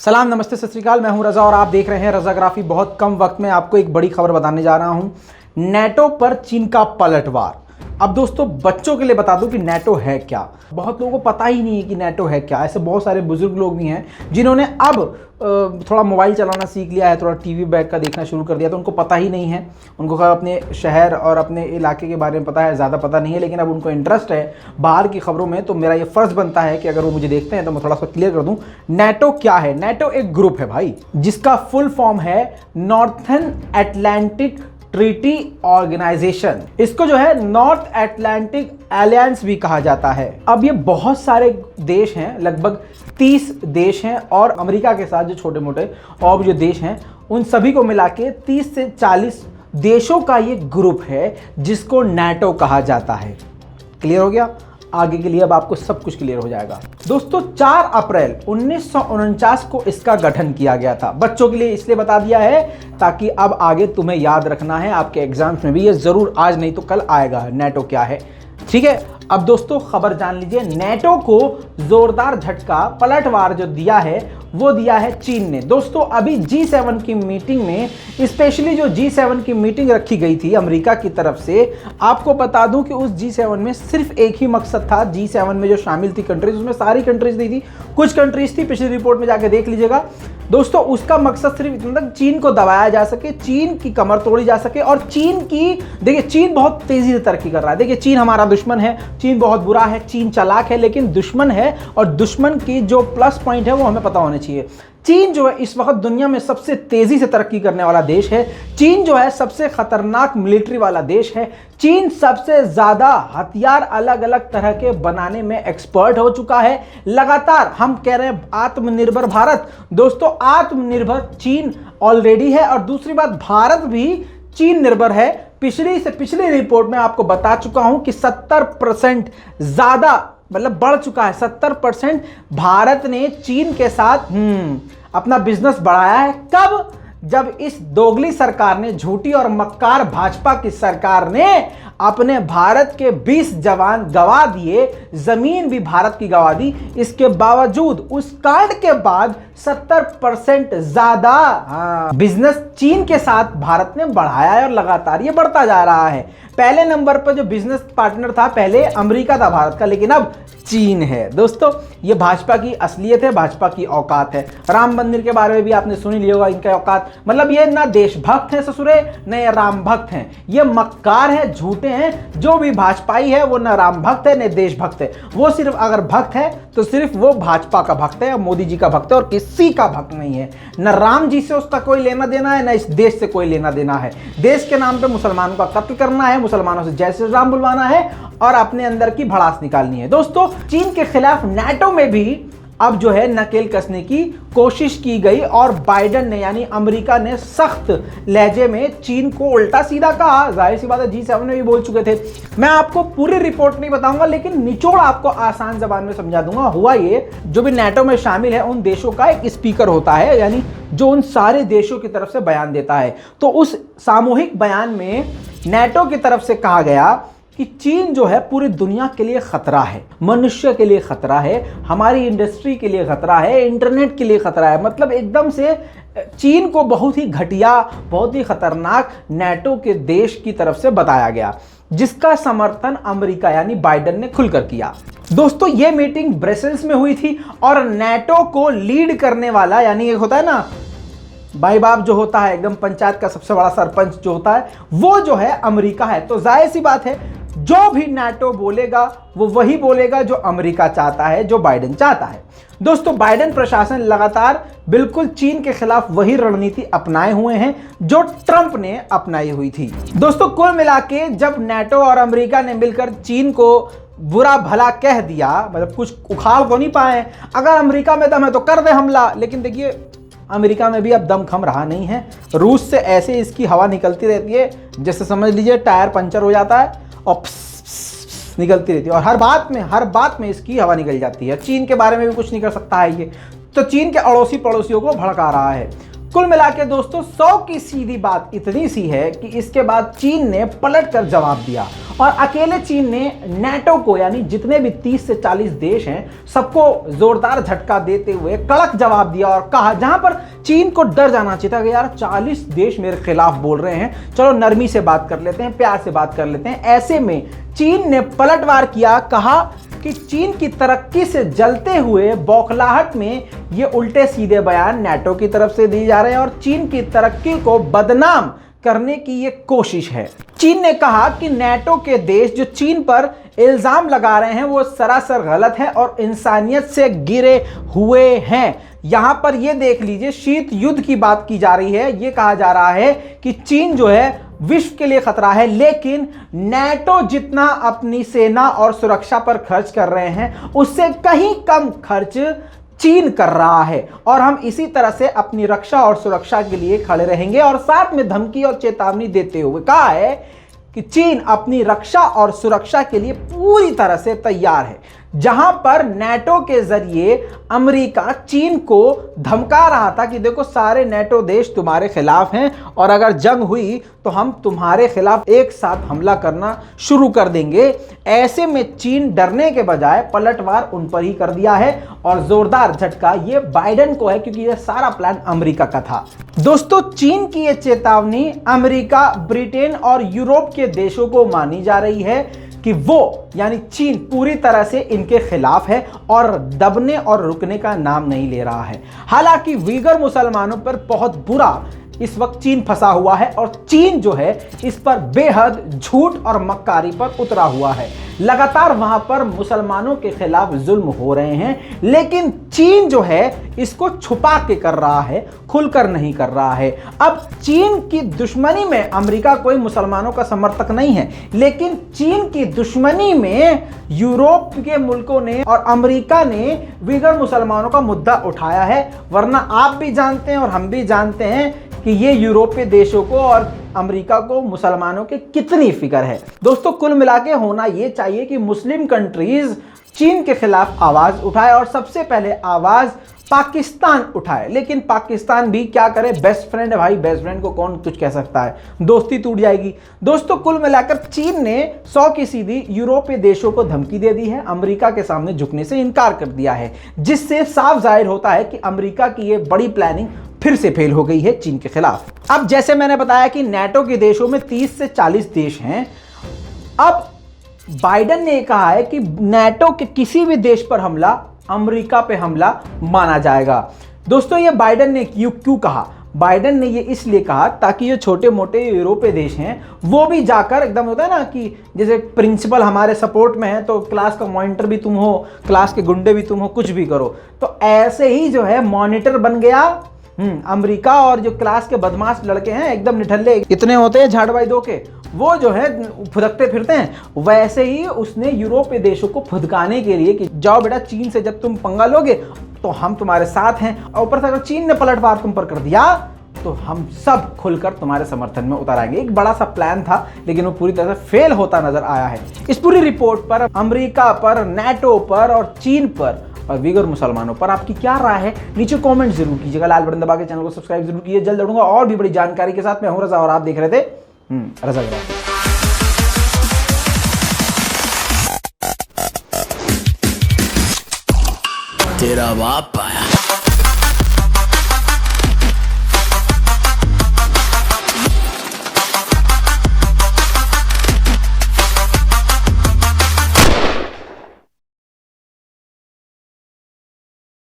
सलाम, नमस्ते, सत श्री अकाल। मैं हूं रजा और आप देख रहे हैं रजाग्राफी। बहुत कम वक्त में आपको एक बड़ी खबर बताने जा रहा हूं। नेटो पर चीन का पलटवार। अब दोस्तों, बच्चों के लिए बता दूं कि नेटो है क्या। बहुत लोगों को पता ही नहीं है कि नेटो है क्या। ऐसे बहुत सारे बुजुर्ग लोग भी हैं जिन्होंने अब थोड़ा मोबाइल चलाना सीख लिया है, थोड़ा टीवी बैठ कर देखना शुरू कर दिया, तो उनको पता ही नहीं है। उनको अपने शहर और अपने इलाके के बारे में पता है, ज़्यादा पता नहीं है, लेकिन अब उनको इंटरेस्ट है बाहर की खबरों में। तो मेरा ये फ़र्ज़ बनता है कि अगर वो मुझे देखते हैं तो मैं थोड़ा सा क्लियर कर दूं नेटो क्या है। नेटो एक ग्रुप है भाई, जिसका फुल फॉर्म है नॉर्थर्न अटलांटिक ट्रीटी ऑर्गेनाइजेशन। इसको जो है नॉर्थ अटलांटिक अलायंस भी कहा जाता है। अब ये बहुत सारे देश हैं, लगभग 30 देश हैं, और अमेरिका के साथ जो छोटे मोटे और जो देश हैं उन सभी को मिला के 30 से 40 देशों का ये ग्रुप है जिसको नेटो कहा जाता है। क्लियर हो गया? आगे के लिए अब आपको सब कुछ क्लियर हो जाएगा। दोस्तों, 4 अप्रैल 1949 को इसका गठन किया गया था। बच्चों के लिए इसलिए बता दिया है ताकि अब आगे तुम्हें याद रखना है, आपके एग्जाम्स में भी ये जरूर आज नहीं तो कल आएगा नेटो क्या है। ठीक है, अब दोस्तों खबर जान लीजिए। नेटो को जोरदार झटका, पलटवार जो दिया है वो दिया है चीन ने। दोस्तों, अभी G7 की मीटिंग में, स्पेशली जो G7 की मीटिंग रखी गई थी अमेरिका की तरफ से, आपको बता दूं कि उस G7 में सिर्फ एक ही मकसद था। G7 में जो शामिल थी कंट्रीज, उसमें सारी कंट्रीज नहीं थी, कुछ कंट्रीज थी, पिछली रिपोर्ट में जाके देख लीजिएगा दोस्तों। उसका मकसद सिर्फ इतना था चीन को दबाया जा सके, चीन की कमर तोड़ी जा सके। और चीन की, देखिए, चीन बहुत तेजी से तरक्की कर रहा है। देखिए, चीन हमारा दुश्मन है, चीन बहुत बुरा है, चीन चालाक है, लेकिन दुश्मन है, और दुश्मन की जो प्लस पॉइंट है वो हमें पता होने चाहिए। चीन जो है इस वक्त दुनिया में सबसे तेजी से तरक्की करने वाला देश है। चीन जो है सबसे खतरनाक मिलिट्री वाला देश है। चीन सबसे ज्यादा हथियार अलग अलग तरह के बनाने में एक्सपर्ट हो चुका है। लगातार हम कह रहे हैं आत्मनिर्भर भारत। दोस्तों, आत्मनिर्भर चीन ऑलरेडी है, और दूसरी बात, भारत भी चीन निर्भर है। पिछली रिपोर्ट में आपको बता चुका हूं कि 70% ज्यादा, मतलब बढ़ चुका है। 70% भारत ने चीन के साथ अपना बिजनेस बढ़ाया है। कब? जब इस दोगली सरकार ने, झूठी और मक्कार भाजपा की सरकार ने अपने भारत के 20 जवान गवा दिए, जमीन भी भारत की गवा दी। इसके बावजूद, उस कांड के बाद 70% ज्यादा बिजनेस चीन के साथ भारत ने बढ़ाया है, और लगातार ये बढ़ता जा रहा है। पहले नंबर पर जो बिजनेस पार्टनर था, पहले अमेरिका था भारत का, लेकिन अब चीन है। दोस्तों, ये भाजपा की असलियत है, भाजपा की औकात है। राम मंदिर के बारे में भी आपने सुन लिया होगा, इनका औकात, मतलब ये ना देशभक्त है ससुरे, न ये राम भक्त हैं। ये मक्कार है, झूठे हैं। जो भी भाजपाई है वो न राम भक्त है न देशभक्त है। वो सिर्फ अगर भक्त है तो सिर्फ वो भाजपा का भक्त है, मोदी जी का भक्त है, और किसी का भक्त नहीं है। न राम जी से उसका कोई लेना देना है, न इस देश से कोई लेना देना है। देश के नाम पे मुसलमानों का कत्ल करना है, मुसलमानों से जय श्री राम बुलवाना है, और अपने अंदर की भड़ास निकालनी है। दोस्तों, चीन के खिलाफ नेटो में भी अब जो है नकेल कसने की कोशिश की गई, और बाइडेन ने, यानी अमेरिका ने, सख्त लहजे में चीन को उल्टा सीधा कहा। जाहिर सी बात है, G7 में भी बोल चुके थे। मैं आपको पूरी रिपोर्ट नहीं बताऊंगा, लेकिन निचोड़ आपको आसान जबान में समझा दूंगा। हुआ ये, जो भी नेटो में शामिल है उन देशों का एक स्पीकर होता है, यानी जो उन सारे देशों की तरफ से बयान देता है। तो उस सामूहिक बयान में नेटो की तरफ से कहा गया कि चीन जो है पूरी दुनिया के लिए खतरा है, मनुष्य के लिए खतरा है, हमारी इंडस्ट्री के लिए खतरा है, इंटरनेट के लिए खतरा है। मतलब एकदम से चीन को बहुत ही घटिया, बहुत ही खतरनाक नेटो के देश की तरफ से बताया गया, जिसका समर्थन अमेरिका यानी बाइडेन ने खुलकर किया। दोस्तों, यह मीटिंग ब्रसेल्स में हुई थी, और नेटो को लीड करने वाला, यानी एक होता है ना भाई बाप जो होता है, एकदम पंचायत का सबसे बड़ा सरपंच जो होता है, वो जो है अमेरिका है। तो जाहिर सी बात है, जो भी नेटो बोलेगा वो वही बोलेगा जो अमेरिका चाहता है, जो बाइडेन चाहता है। दोस्तों, बाइडेन प्रशासन लगातार बिल्कुल चीन के खिलाफ वही रणनीति अपनाए हुए हैं जो ट्रंप ने अपनाई हुई थी। दोस्तों, कुल मिला के जब नेटो और अमेरिका ने मिलकर चीन को बुरा भला कह दिया, मतलब कुछ उखाड़ को नहीं पाए। अगर अमेरिका में दम है तो कर दे हमला, लेकिन देखिए अमेरिका में भी अब दम खम रहा नहीं है। रूस से ऐसे इसकी हवा निकलती रहती है, जैसे समझ लीजिए टायर पंचर हो जाता है और निकलती रहती है, और हर बात में इसकी हवा निकल जाती है। चीन के बारे में भी कुछ नहीं कर सकता है ये, तो चीन के अड़ोसी पड़ोसियों को भड़का रहा है। कुल मिला के दोस्तों 100 की सीधी बात इतनी सी है कि इसके बाद चीन ने पलट कर जवाब दिया और अकेले चीन ने नेटो को, यानी जितने भी 30 से 40 देश हैं, सबको जोरदार झटका देते हुए कड़क जवाब दिया और कहा, जहां पर चीन को डर जाना चाहिए था कि यार 40 देश मेरे खिलाफ बोल रहे हैं, चलो नरमी से बात कर लेते हैं, प्यार से बात कर लेते हैं। ऐसे में चीन ने पलटवार किया, कहा कि चीन की तरक्की से जलते हुए बौखलाहट में ये उल्टे सीधे बयान नेटो की तरफ से दिए जा रहे हैं और चीन की तरक्की को बदनाम करने की ये कोशिश है। चीन ने कहा कि नेटो के देश जो चीन पर इल्जाम लगा रहे हैं वो सरासर गलत है और इंसानियत से गिरे हुए हैं। यहां पर ये देख लीजिए, शीत युद्ध की बात की जा रही है। ये कहा जा रहा है कि चीन जो है विश्व के लिए खतरा है, लेकिन नेटो जितना अपनी सेना और सुरक्षा पर खर्च कर रहे हैं उससे कहीं कम खर्च चीन कर रहा है और हम इसी तरह से अपनी रक्षा और सुरक्षा के लिए खड़े रहेंगे। और साथ में धमकी और चेतावनी देते हुए कहा है कि चीन अपनी रक्षा और सुरक्षा के लिए पूरी तरह से तैयार है। जहां पर नेटो के जरिए अमेरिका चीन को धमका रहा था कि देखो सारे नेटो देश तुम्हारे खिलाफ हैं और अगर जंग हुई तो हम तुम्हारे खिलाफ एक साथ हमला करना शुरू कर देंगे। ऐसे में चीन डरने के बजाय पलटवार उन पर ही कर दिया है और जोरदार झटका ये बाइडेन को है, क्योंकि ये सारा प्लान अमेरिका का था। दोस्तों, चीन की ये चेतावनी अमेरिका, ब्रिटेन और यूरोप के देशों को मानी जा रही है कि वो, यानी चीन, पूरी तरह से इनके खिलाफ है और दबने और रुकने का नाम नहीं ले रहा है। हालांकि वीगर मुसलमानों पर बहुत बुरा इस वक्त चीन फंसा हुआ है और चीन जो है इस पर बेहद झूठ और मक्कारी पर उतरा हुआ है। लगातार वहां पर मुसलमानों के खिलाफ जुल्म हो रहे हैं, लेकिन चीन जो है इसको छुपा के कर रहा है, खुलकर नहीं कर रहा है। अब चीन की दुश्मनी में अमेरिका कोई मुसलमानों का समर्थक नहीं है, लेकिन चीन की दुश्मनी में यूरोप के मुल्कों ने और अमेरिका ने वीगर मुसलमानों का मुद्दा उठाया है। वरना आप भी जानते हैं और हम भी जानते हैं कि ये यूरोपीय देशों को और अमेरिका को मुसलमानों की कितनी फिक्र है। दोस्तों, कुल मिला के होना ये चाहिए कि मुस्लिम कंट्रीज चीन के खिलाफ आवाज उठाए और सबसे पहले आवाज पाकिस्तान उठाए। लेकिन पाकिस्तान भी क्या करे, बेस्ट फ्रेंड है भाई, बेस्ट फ्रेंड को कौन कुछ कह सकता है, दोस्ती टूट जाएगी। दोस्तों, कुल मिलाकर चीन ने 100 की सीधी यूरोपीय देशों को धमकी दे दी है, अमेरिका के सामने झुकने से इनकार कर दिया है, जिससे साफ जाहिर होता है कि अमेरिका की ये बड़ी प्लानिंग फिर से फेल हो गई है चीन के खिलाफ। अब जैसे मैंने बताया कि नेटो के देशों में 30 से 40 देश हैं। अब बाइडेन ने कहा है कि नेटो के किसी भी देश पर हमला अमेरिका पे हमला माना जाएगा। दोस्तों, ये बाइडेन ने क्यों कहा? बाइडेन ने ये इसलिए कहा ताकि ये छोटे मोटे यूरोपीय देश हैं वो भी जाकर, एकदम होता है ना कि जैसे प्रिंसिपल हमारे सपोर्ट में है तो क्लास का मॉनिटर भी तुम हो, क्लास के गुंडे भी तुम हो, कुछ भी करो। तो ऐसे ही जो है मॉनिटर बन गया अमेरिका, और जो क्लास के बदमाश लड़के हैं एकदम निठल्ले इतने होते हैं झाड़वाई दो के, वो जो है फुदकते फिरते हैं। वैसे ही उसने यूरोपीय देशों को फुदकाने के लिए कि जाओ बेटा, चीन से जब तुम पंगा लोगे तो हम तुम्हारे साथ हैं, और ऊपर से अगर चीन ने पलटवार तुम पर कर दिया तो हम सब खुलकर तुम्हारे समर्थन में उतर आएंगे। एक बड़ा सा प्लान था, लेकिन वो पूरी तरह से फेल होता नजर आया है। इस पूरी रिपोर्ट पर, अमेरिका पर, नेटो पर और चीन पर और वीगर मुसलमानों पर आपकी क्या राय है? नीचे कमेंट जरूर कीजिएगा, लाल बटन दबा के चैनल को सब्सक्राइब जरूर कीजिए। जल्द लड़ूंगा और भी बड़ी जानकारी के साथ। मैं हूं रजा और आप देख रहे थे रजा ग्राफी। तेरा बाप आया।